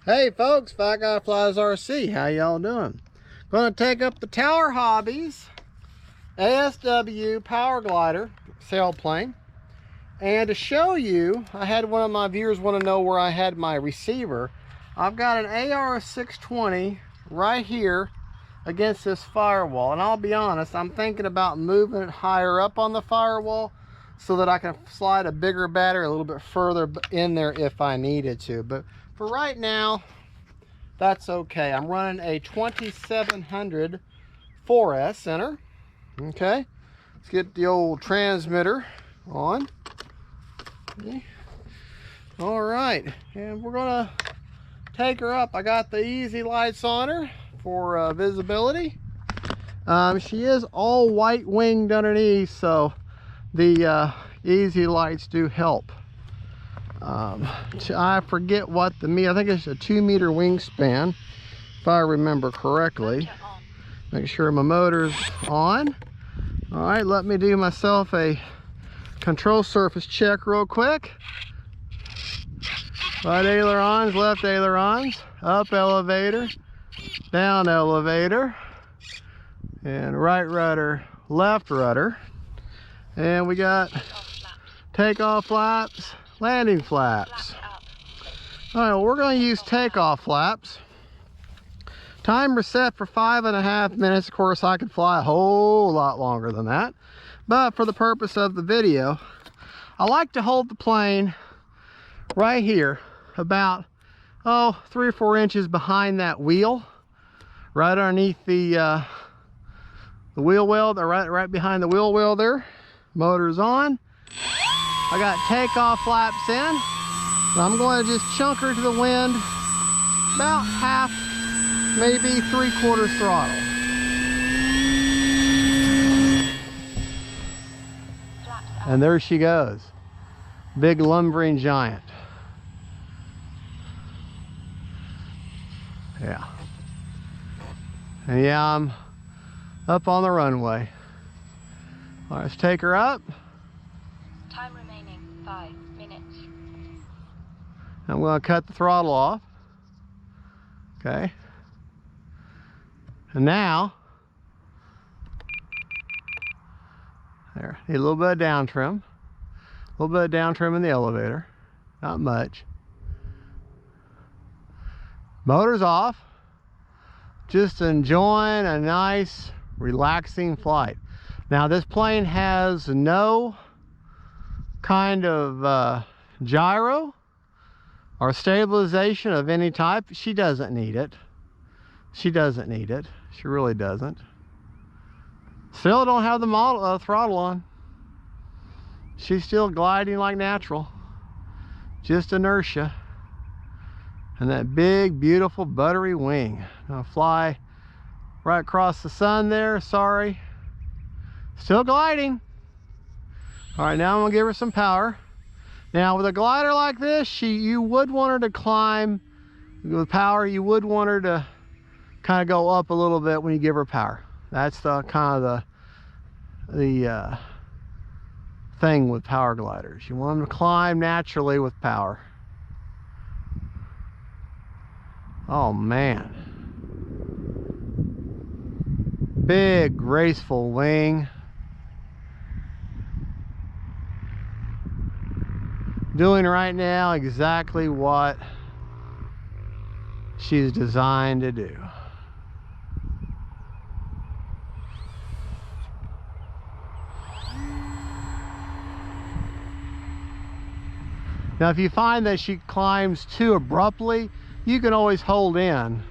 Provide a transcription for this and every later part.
Hey folks, Fat Guy Flies RC, how y'all doing? Gonna take up the Tower Hobbies ASW power glider sailplane, and to show you, I had one of my viewers want to know where I had my receiver. I've got an AR-620 right here against this firewall, and I'll be honest, I'm thinking about moving it higher up on the firewall so that I can slide a bigger battery a little bit further in there if I needed to. But for right now, that's okay. I'm running a 2700 4S center. Okay, let's get the old transmitter on. Okay. All right, and we're gonna take her up. I got the easy lights on her for visibility. She is all white winged underneath, so the easy lights do help. I forget what I think it's a 2-meter wingspan, if I remember correctly. Make sure my motor's on. All right, let me do myself a control surface check real quick. Right ailerons, left ailerons, up elevator, down elevator, and right rudder, left rudder. And we got takeoff flaps, landing flaps. All right, well, we're going to use takeoff flaps. Timer set for 5.5 minutes. Of course, I could fly a whole lot longer than that, but for the purpose of the video, I like to hold the plane right here, about 3 or 4 inches behind that wheel, right underneath the wheel well, right behind the wheel well there. Motor's on. I got takeoff flaps in. I'm going to just chunk her to the wind, about half, maybe 3/4 throttle. And there she goes. Big lumbering giant. Yeah. And yeah, I'm up on the runway. All right, let's take her up. Time remaining 5 minutes. I'm going to cut the throttle off. Okay. And now, there, need a little bit of down trim. A little bit of down trim in the elevator. Not much. Motor's off. Just enjoying a nice, relaxing flight. Now, this plane has no kind of gyro or stabilization of any type. She doesn't need it. She doesn't need it. She really doesn't. Still don't have the throttle on. She's still gliding like natural. Just inertia. And that big, beautiful, buttery wing. Gonna fly right across the sun there. Sorry. Still gliding. All right, now I'm gonna give her some power. Now with a glider like this, you would want her to climb with power. You would want her to kind of go up a little bit when you give her power. That's the kind of the thing with power gliders. You want them to climb naturally with power. Oh man. Big, graceful wing. Doing right now exactly what she's designed to do. Now, if you find that she climbs too abruptly, you can always hold in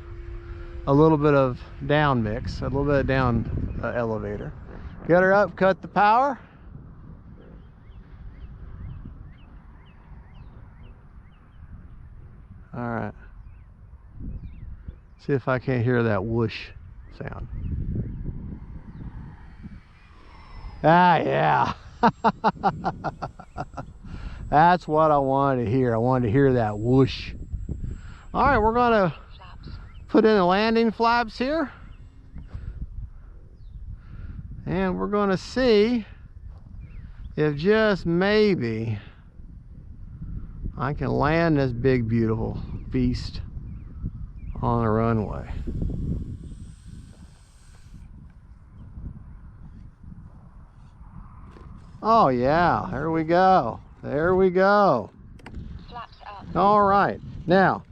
a little bit of down mix, a little bit of down elevator. Get her up, cut the power. All right. See if I can't hear that whoosh sound. Ah, yeah. That's what I wanted to hear. I wanted to hear that whoosh. All right, we're gonna put in the landing flaps here. And we're gonna see if just maybe I can land this big, beautiful beast on the runway. Oh yeah, there we go. There we go. Flaps up. All right, now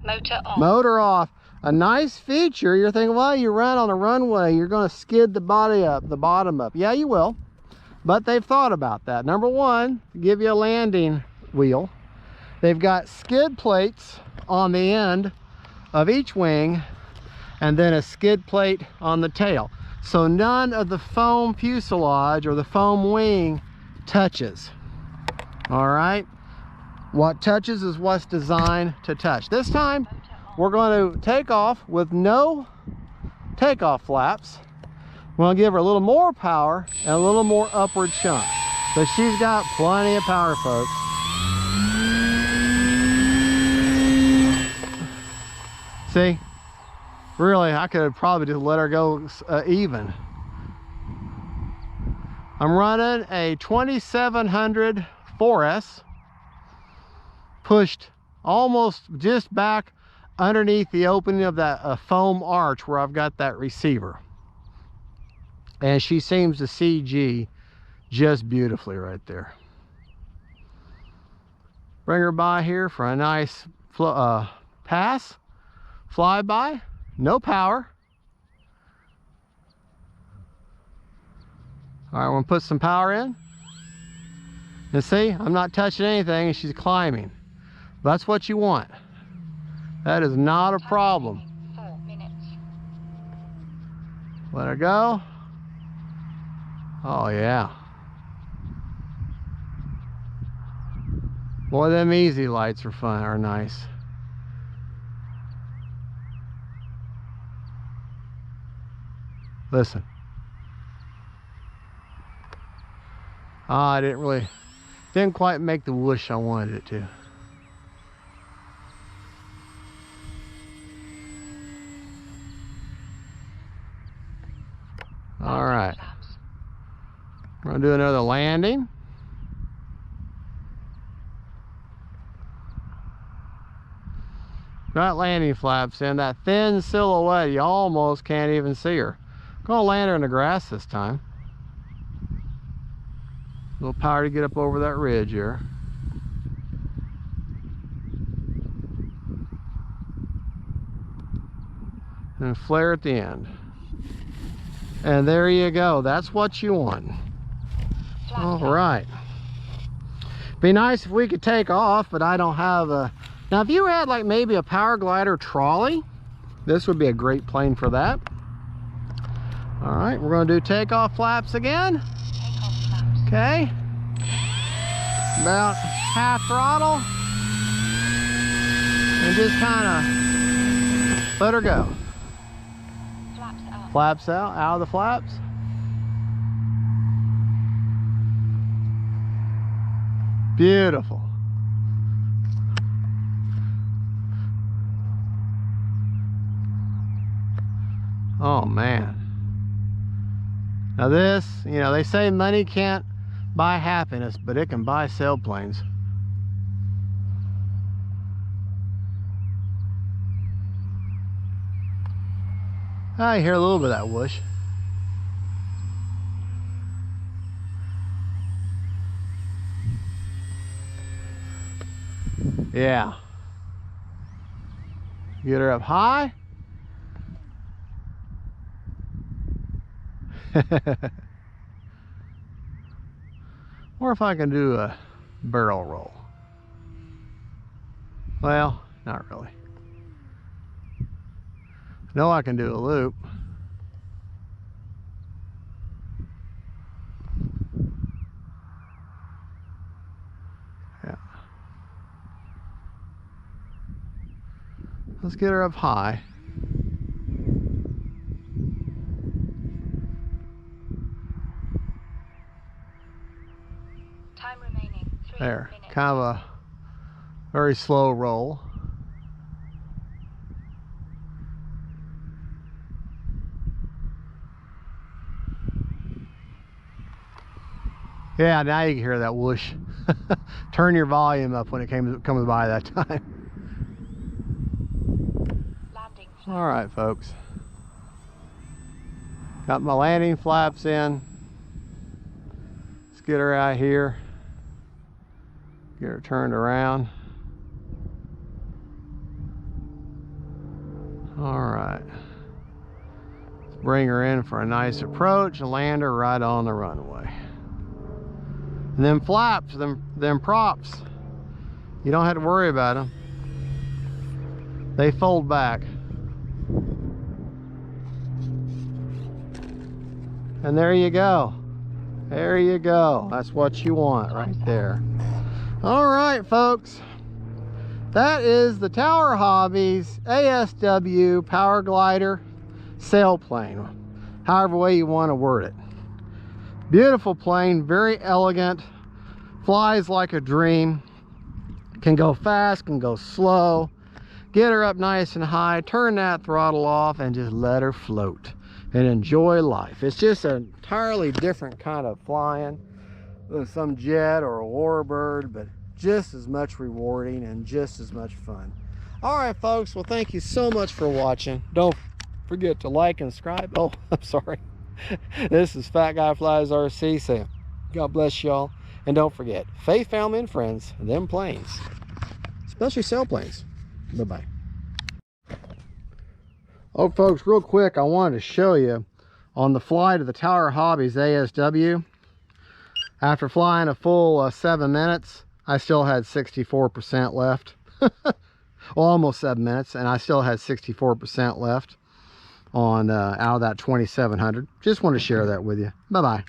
Motor on. motor off. A nice feature. You're thinking, well, you run on a runway, you're going to skid the body up, the bottom up. Yeah, you will. But they've thought about that. Number one, to give you a landing wheel, they've got skid plates on the end of each wing and then a skid plate on the tail. So none of the foam fuselage or the foam wing touches. All right. What touches is what's designed to touch. This time, we're going to take off with no takeoff flaps. We're going to give her a little more power and a little more upward shunt. But she's got plenty of power, folks. See? Really, I could have probably just let her go even. I'm running a 2700 4S, pushed almost just back underneath the opening of that foam arch where I've got that receiver. And she seems to CG just beautifully right there. Bring her by here for a nice pass, flyby, no power. All right, we're gonna put some power in. And see, I'm not touching anything and she's climbing. That's what you want. That is not a problem. 4 minutes. Let her go. Oh yeah. Boy, them easy lights are fun, are nice. Listen. I didn't quite make the whoosh I wanted it to. All right, we're gonna do another landing. Got landing flaps in that thin silhouette. You almost can't even see her. Gonna land her in the grass this time. A little power to get up over that ridge here. And flare at the end. And there you go. That's what you want. All right. Be nice if we could take off, but I don't have a... Now, if you had like maybe a power glider trolley, this would be a great plane for that. All right, we're going to do takeoff flaps again. Okay. About half throttle. And just kind of let her go. Flaps out of the flaps. Beautiful. Oh man. Now this, you know, they say money can't buy happiness, but it can buy sailplanes. I hear a little bit of that whoosh. Yeah. Get her up high. Or if I can do a barrel roll. Well, not really. No, I can do a loop. Yeah. Let's get her up high. Time remaining 3 There. minutes. Kind of a very slow roll. Yeah, now you can hear that whoosh. Turn your volume up when it comes by that time. Landing All right, folks. Got my landing flaps in. Let's get her out here. Get her turned around. All right. Let's bring her in for a nice approach and land her right on the runway. And then flaps, them props, you don't have to worry about them. They fold back. And there you go. There you go. That's what you want right there. All right, folks. That is the Tower Hobbies ASW Power Glider sailplane. However way you want to word it. Beautiful plane, very elegant. Flies like a dream. Can go fast, can go slow. Get her up nice and high, turn that throttle off, and just let her float and enjoy life. It's just an entirely different kind of flying than some jet or a warbird, but just as much rewarding and just as much fun. All right, folks, well, thank you so much for watching. Don't forget to like and subscribe. Oh, I'm sorry. This is Fat Guy Flies RC saying God bless y'all, and don't forget, faith, family, and friends, them planes, especially sailplanes. Bye-bye. Oh, folks, real quick, I wanted to show you on the flight of the Tower Hobbies ASW. After flying a full 7 minutes, I still had 64% left. Well, almost 7 minutes, and I still had 64% left on out of that 2700. Just want to share that with you. Bye-bye.